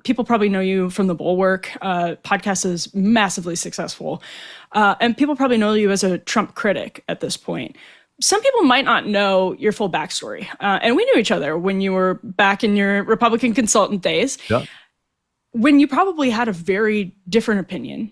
people probably know you from the Bulwark. Podcast is massively successful. And people probably know you as a Trump critic at this point. Some people might not know your full backstory. And we knew each other when you were back in your Republican consultant days, when you probably had a very different opinion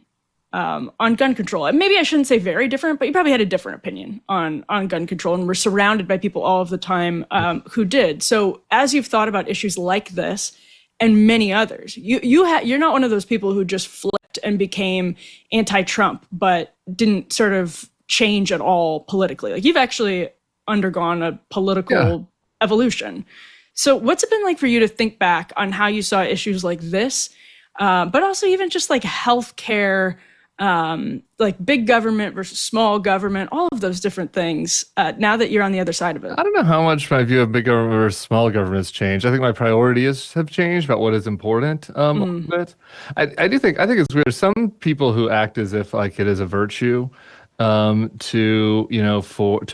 on gun control. And maybe I shouldn't say very different, but you probably had a different opinion on gun control, and were surrounded by people all of the time who did. So as you've thought about issues like this and many others, you're not one of those people who just flipped and became anti-Trump, but didn't sort of change at all politically. Like, you've actually undergone a political evolution. So what's it been like for you to think back on how you saw issues like this, but also even just like healthcare, like big government versus small government, all of those different things, now that you're on the other side of it? I don't know how much my view of big government versus small government has changed. I think my priorities have changed about what is important a little bit. I think it's weird. Some people who act as if like it is a virtue to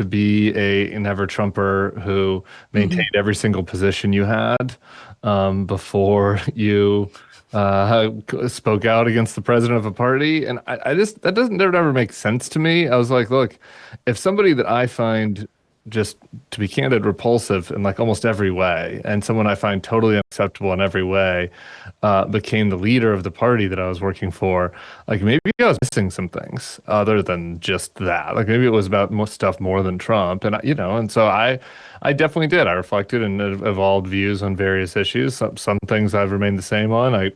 be a never Trumper who maintained every single position you had before you spoke out against the president of a party. And I just, that doesn't never make sense to me. I was like, look, if somebody that I find, just to be candid, repulsive in like almost every way, and someone I find totally unacceptable in every way, became the leader of the party that I was working for, like maybe I was missing some things other than just that. Like maybe it was about stuff more than Trump, and and so I definitely did. I reflected and evolved views on various issues. Some things I've remained the same on. I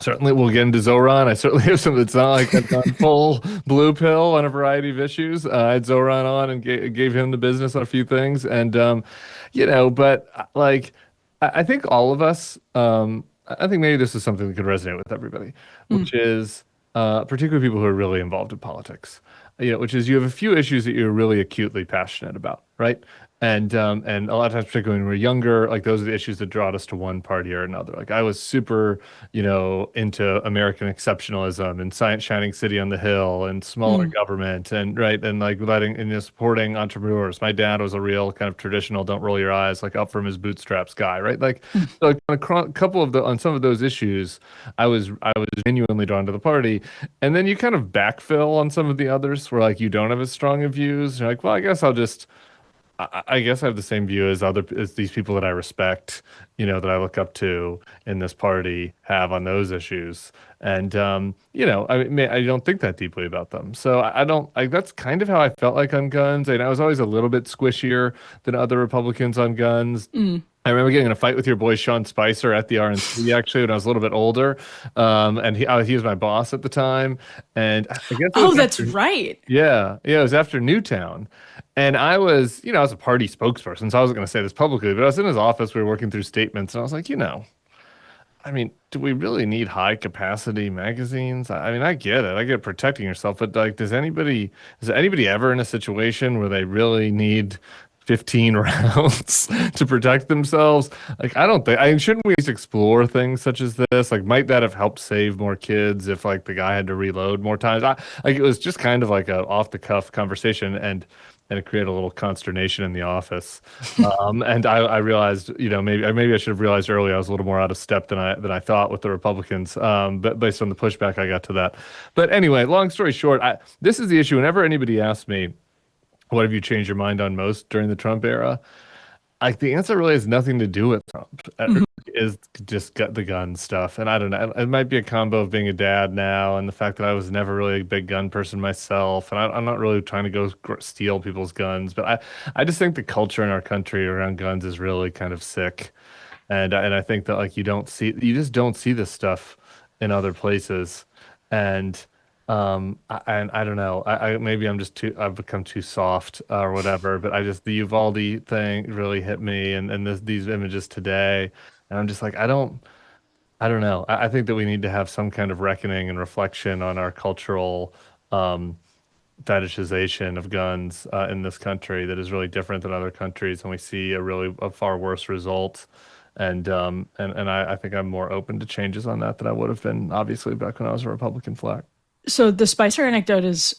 certainly will get into Zoran. I certainly have some. It's not like I've gone full blue pill on a variety of issues. I had Zoran on and gave him the business on a few things, and but like I think all of us. I think maybe this is something that could resonate with everybody, which is particularly people who are really involved in politics. Which is you have a few issues that you're really acutely passionate about, right? And a lot of times, particularly when we're younger, like those are the issues that draw us to one party or another. Like I was super, into American exceptionalism and science shining city on the hill and smaller government and like supporting entrepreneurs. My dad was a real kind of traditional, don't roll your eyes, like up from his bootstraps guy, right? Like so on a couple of on some of those issues, I was genuinely drawn to the party, and then you kind of backfill on some of the others where like you don't have as strong of views. You're like, well, I guess I have the same view as these people that I respect, that I look up to in this party have on those issues. And, I don't think that deeply about them. So that's kind of how I felt like on guns. And I was always a little bit squishier than other Republicans on guns. I remember getting in a fight with your boy Sean Spicer at the RNC actually when I was a little bit older, and he was my boss at the time. And I guess that's right. Yeah, it was after Newtown, and I was a party spokesperson, so I wasn't going to say this publicly, but I was in his office. We were working through statements, and I was like, I mean, do we really need high capacity magazines? I mean, I get it. I get protecting yourself, but like, is anybody ever in a situation where they really need 15 rounds to protect themselves? Like, shouldn't we just explore things such as this? Like, might that have helped save more kids if like the guy had to reload more times? It was just kind of like a off the cuff conversation, and it created a little consternation in the office. And I realized, maybe I should have realized earlier I was a little more out of step than I thought with the Republicans, but based on the pushback I got to that. But anyway, long story short, this is the issue. Whenever anybody asks me, what have you changed your mind on most during the Trump era? Like the answer really has nothing to do with Trump. Is just the gun stuff. And I don't know, it might be a combo of being a dad now and the fact that I was never really a big gun person myself. And I'm not really trying to go steal people's guns, but I just think the culture in our country around guns is really kind of sick. And I think that like you just don't see this stuff in other places. And I don't know. Maybe I've become too soft or whatever. But the Uvalde thing really hit me, and these images today, and I'm just like, I don't know. I think that we need to have some kind of reckoning and reflection on our cultural fetishization of guns in this country that is really different than other countries, and we see a far worse result. And I think I'm more open to changes on that than I would have been obviously back when I was a Republican flag. So the Spicer anecdote is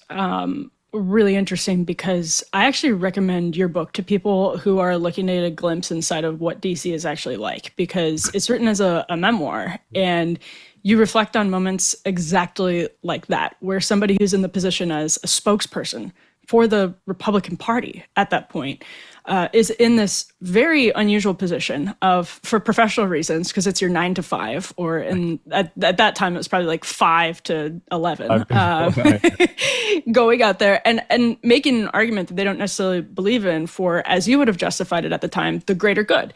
really interesting because I actually recommend your book to people who are looking to get a glimpse inside of what DC is actually like, because it's written as a memoir, and you reflect on moments exactly like that, where somebody who's in the position as a spokesperson for the Republican Party at that point is in this very unusual position of, for professional reasons, because it's your 9 to 5, or at that time it was probably like 5 to 11, going out there and making an argument that they don't necessarily believe in for, as you would have justified it at the time, the greater good.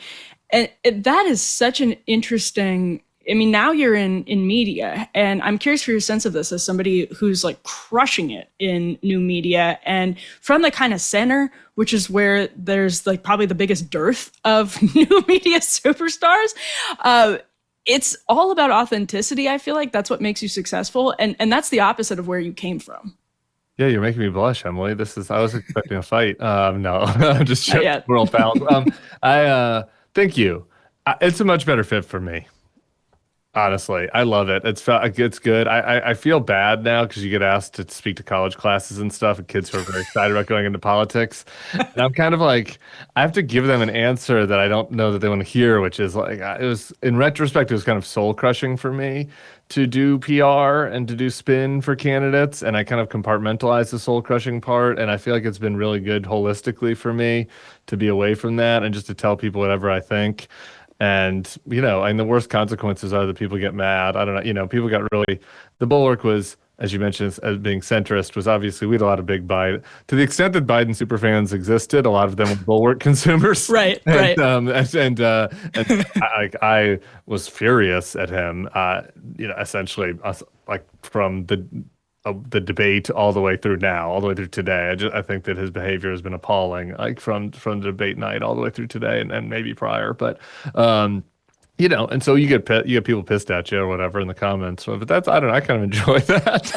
And that is such an interesting. I mean, now you're in media, and I'm curious for your sense of this as somebody who's like crushing it in new media and from the kind of center, which is where there's like probably the biggest dearth of new media superstars. It's all about authenticity. I feel like that's what makes you successful. And that's the opposite of where you came from. Yeah, you're making me blush, Emily. I was expecting a fight. No, I'm just joking. We're all pals. Thank you. It's a much better fit for me. Honestly, I love it. It's good. I feel bad now because you get asked to speak to college classes and stuff, and kids who are very excited about going into politics. And I'm kind of like, I have to give them an answer that I don't know that they want to hear, which is like, it was, in retrospect, it was kind of soul crushing for me to do PR and to do spin for candidates. And I kind of compartmentalized the soul crushing part. And I feel like it's been really good holistically for me to be away from that and just to tell people whatever I think. And, and the worst consequences are that people get mad. I don't know, people got really, the Bulwark was, as you mentioned, as being centrist, was obviously, we had a lot of big Biden, to the extent that Biden superfans existed, a lot of them were Bulwark consumers. Right. I was furious at him, essentially, like from the debate all the way through now, all the way through today. I think that his behavior has been appalling, like from the debate night all the way through today and maybe prior. But and so you get people pissed at you or whatever in the comments. But that's, I don't know, I kind of enjoy that.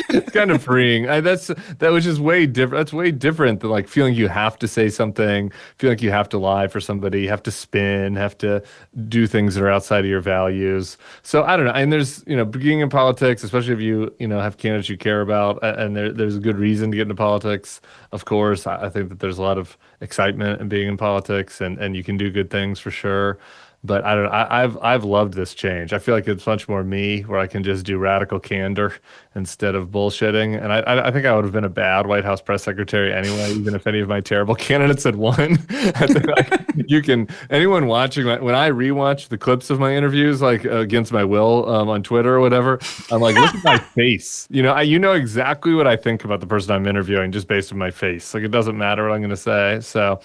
It's kind of freeing. That was just way different. That's way different than like feeling you have to say something, feeling like you have to lie for somebody, have to spin, have to do things that are outside of your values. So I don't know. And there's, being in politics, especially if you have candidates you care about, and there's a good reason to get into politics. Of course, I think that there's a lot of excitement in being in politics, and you can do good things for sure. But I don't know. I've loved this change. I feel like it's much more me, where I can just do radical candor instead of bullshitting. And I think I would have been a bad White House press secretary anyway, even if any of my terrible candidates had won. I think like anyone watching, when I rewatch the clips of my interviews, like against my will on Twitter or whatever, I'm like, look at my face. You know exactly what I think about the person I'm interviewing just based on my face. Like, it doesn't matter what I'm going to say. So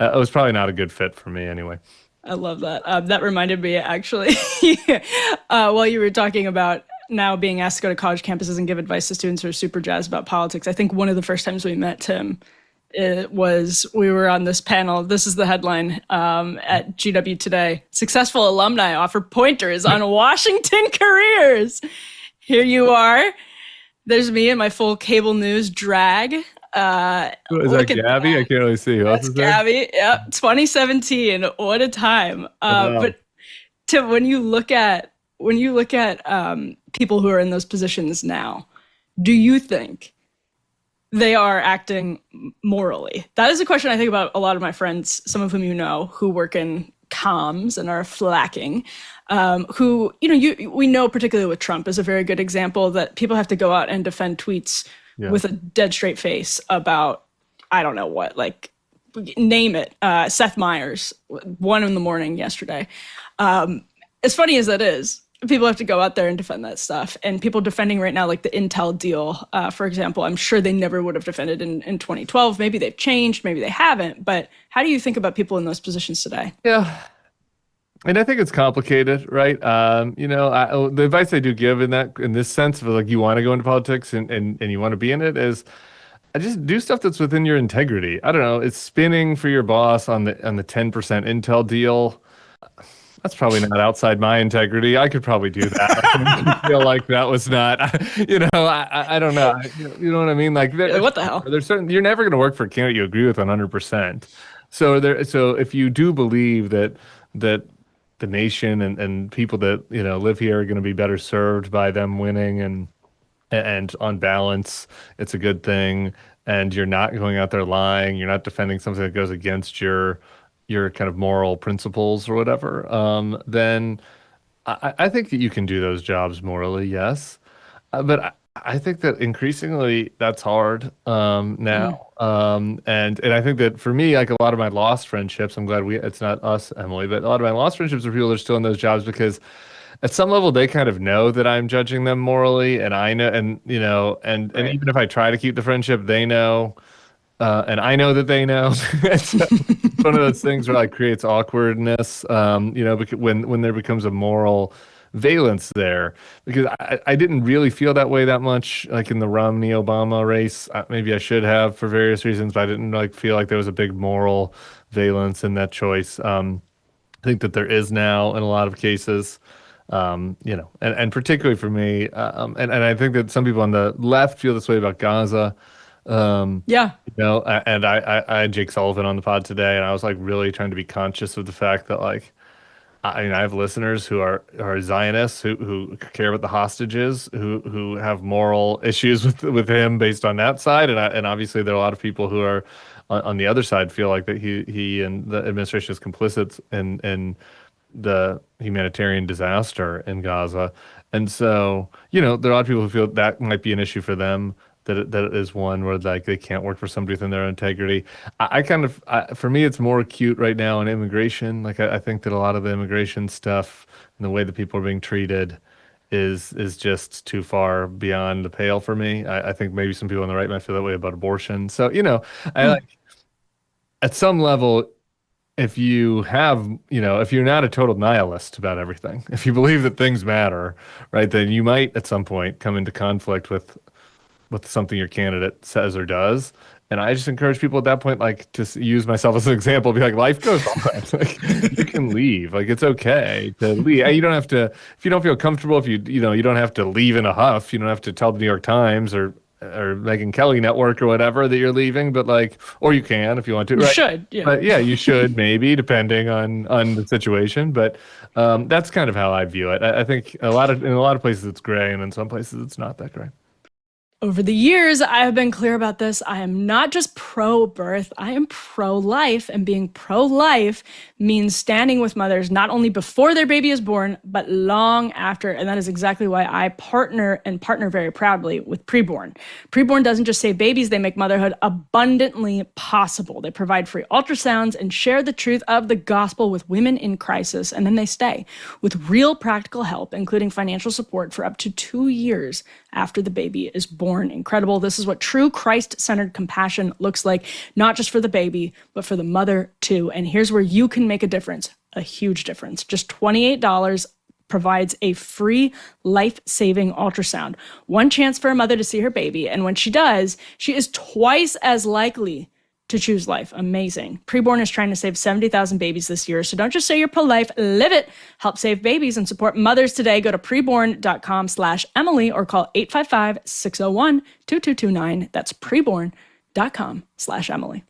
it was probably not a good fit for me anyway. I love that. That reminded me, actually, while you were talking about now being asked to go to college campuses and give advice to students who are super jazzed about politics. I think one of the first times we met Tim, we were on this panel. This is the headline at GW Today. Successful alumni offer pointers on Washington careers. Here you are. There's me in my full cable news drag. Is that Gabby? I can't really see. That's Gabby. Yeah, 2017. What a time. But Tim, when you look at people who are in those positions now, do you think they are acting morally? That is a question I think about a lot of my friends, some of whom who work in comms and are flacking, who we know, particularly with Trump, is a very good example that people have to go out and defend tweets with a dead straight face about, I don't know what, like, name it, Seth Meyers, 1 a.m. yesterday. As funny as that is, people have to go out there and defend that stuff. And people defending right now, like the Intel deal, for example, I'm sure they never would have defended in 2012. Maybe they've changed, maybe they haven't. But how do you think about people in those positions today? Yeah. And I think it's complicated, right? The advice I do give in this sense of like, you want to go into politics and you want to be in it, is I just do stuff that's within your integrity. I don't know. It's spinning for your boss on the 10% Intel deal. That's probably not outside my integrity. I could probably do that. I feel like that was not, I don't know. You know what I mean? Like, what the hell? You're never going to work for a candidate you agree with 100%. So if you do believe that the nation and people that live here are going to be better served by them winning, and and on balance, it's a good thing, and you're not going out there lying, you're not defending something that goes against your kind of moral principles or whatever, then I think that you can do those jobs morally, yes. But I think that increasingly that's hard now. And I think that for me, like a lot of my lost friendships, I'm glad it's not us, Emily, but a lot of my lost friendships are people that are still in those jobs because at some level they kind of know that I'm judging them morally, and I know, and and Right. even if I try to keep the friendship, they know, and I know that they know. So it's one of those things where like creates awkwardness, because when there becomes a moral valence there, because I didn't really feel that way that much, like in the Romney Obama race. Maybe I should have for various reasons, but I didn't like feel like there was a big moral valence in that choice. I think that there is now in a lot of cases, and particularly for me, and I think that some people on the left feel this way about Gaza. Yeah. And I had Jake Sullivan on the pod today, and I was like really trying to be conscious of the fact that like, I mean, I have listeners who are Zionists who care about the hostages, who have moral issues with him based on that side, and obviously there are a lot of people who are on the other side feel like that he and the administration is complicit in the humanitarian disaster in Gaza, and so there are a lot of people who feel that might be an issue for them. That it is one where like they can't work for somebody within their own integrity. For me, it's more acute right now in immigration. Like I think that a lot of the immigration stuff and the way that people are being treated is just too far beyond the pale for me. I think maybe some people on the right might feel that way about abortion. So, I like at some level, if you have, if you're not a total nihilist about everything, if you believe that things matter, right, then you might at some point come into conflict with something your candidate says or does. And I just encourage people at that point, like, to use myself as an example, be like, life goes on. Like, you can leave. Like, it's okay to leave. You don't have to, if you don't feel comfortable, if you don't have to leave in a huff. You don't have to tell the New York Times or Megyn Kelly Network or whatever that you're leaving, but like, or you can if you want to. You right? should. Yeah. But yeah, you should maybe, depending on the situation. But that's kind of how I view it. I think in a lot of places it's gray, and in some places it's not that gray. Over the years, I have been clear about this. I am not just pro-birth, I am pro-life. And being pro-life means standing with mothers not only before their baby is born, but long after. And that is exactly why I partner very proudly with Preborn. Preborn doesn't just save babies, they make motherhood abundantly possible. They provide free ultrasounds and share the truth of the gospel with women in crisis. And then they stay with real practical help, including financial support for up to 2 years after the baby is born. Incredible. This is what true Christ-centered compassion looks like, not just for the baby, but for the mother too. And here's where you can make a difference, a huge difference. Just $28 provides a free life-saving ultrasound. One chance for a mother to see her baby. And when she does, she is twice as likely to choose life. Amazing. Preborn is trying to save 70,000 babies this year. So don't just say you're pro-life, live it. Help save babies and support mothers today. Go to preborn.com/Emily or call 855-601-2229. That's preborn.com/Emily.